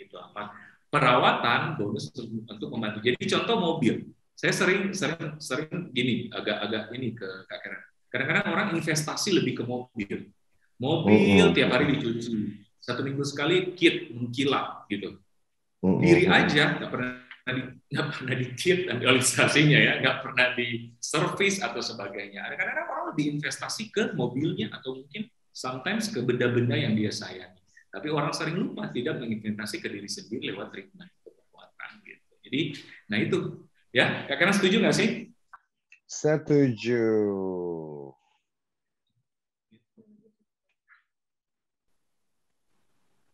Gitu apa? Perawatan bonus untuk membantu. Jadi contoh mobil. Saya sering gini, agak ini ke Kak Karen. Kadang-kadang orang investasi lebih ke mobil. Mobil tiap hari dicuci. 1 minggu sekali kit mengkilap gitu. Diri aja nggak pernah di kit dan realisasinya ya, nggak pernah di service atau sebagainya. Kadang-kadang orang lebih investasi ke mobilnya atau mungkin sometimes ke benda-benda yang dia sayangi. Tapi orang sering lupa tidak menginvestasi ke diri sendiri lewat treatment kekuatan gitu. Jadi, nah itu ya, Kak setuju nggak sih? Setuju.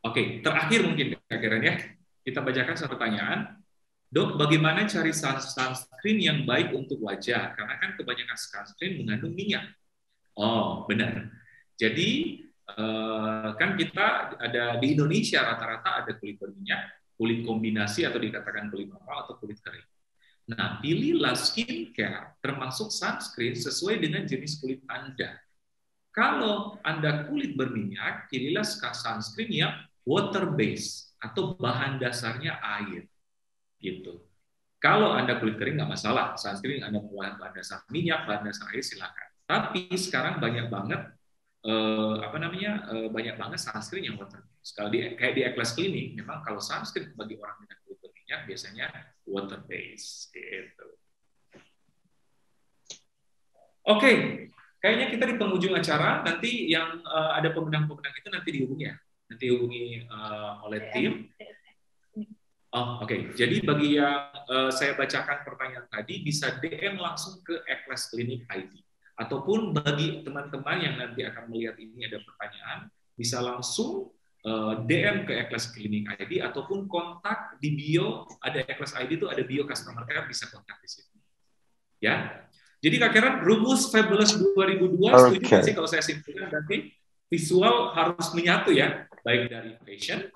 Oke, terakhir mungkin Kak Karen ya, kita bacakan satu pertanyaan. Dok, bagaimana cari sunscreen yang baik untuk wajah? Karena kan kebanyakan sunscreen mengandung minyak. Oh, benar. Jadi kan kita ada di Indonesia rata-rata ada kulit berminyak, kulit kombinasi atau dikatakan kulit normal atau kulit kering. Nah, pilihlah skincare termasuk sunscreen sesuai dengan jenis kulit Anda. Kalau Anda kulit berminyak, pilihlah sunscreen yang water based atau bahan dasarnya air. Gitu. Kalau Anda kulit kering nggak masalah, sunscreen Anda bahan dasar minyak, bahan dasar air silakan. Tapi sekarang banyak banget banyak banget sunscreen yang water based. Kalau kayak di Eklas Clinic, memang kalau sunscreen bagi orang dengan kulit berminyak biasanya water based gitu. Oke, kayaknya kita di penghujung acara nanti yang ada pemenang-pemenang itu nanti dihubungi ya, nanti hubungi oleh tim. Oh, oke. Jadi bagi yang saya bacakan pertanyaan tadi bisa DM langsung ke Eklas Clinic ID. Ataupun bagi teman-teman yang nanti akan melihat ini ada pertanyaan, bisa langsung DM ke Eklas Clinic ID ataupun kontak di bio, ada Eklas ID itu ada bio customer care, bisa kontak di situ. Ya. Jadi Kak Karen, rumus Fabulous 2002 setuju nggak sih kalau saya simpulkan berarti visual harus menyatu ya, baik dari fashion,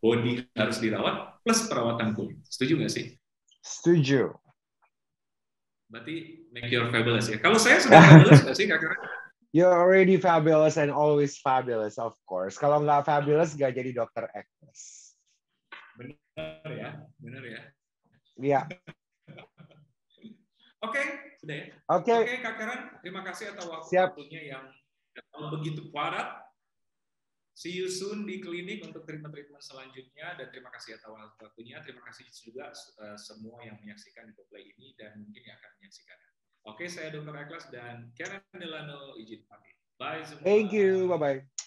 body harus dirawat, plus perawatan kulit. Setuju nggak sih? Setuju. Berarti make your fabulous ya. Kalau saya sudah fabulous nggak sih, Kak Karen? You're already fabulous and always fabulous, of course. Kalau nggak fabulous, nggak jadi Dr. Eklas. Benar ya, benar ya. Iya. Oke, sudah ya. Oke, Kak Karen, terima kasih atas waktunya yang begitu padat. See you soon di klinik untuk treatment-treatment selanjutnya dan terima kasih atas waktunya. Terima kasih juga semua yang menyaksikan di Play ini dan mungkin yang akan menyaksikan. Oke, saya Dr. Eklas dan Karen Delano izin pamit. Bye semua. Thank you. Bye-bye.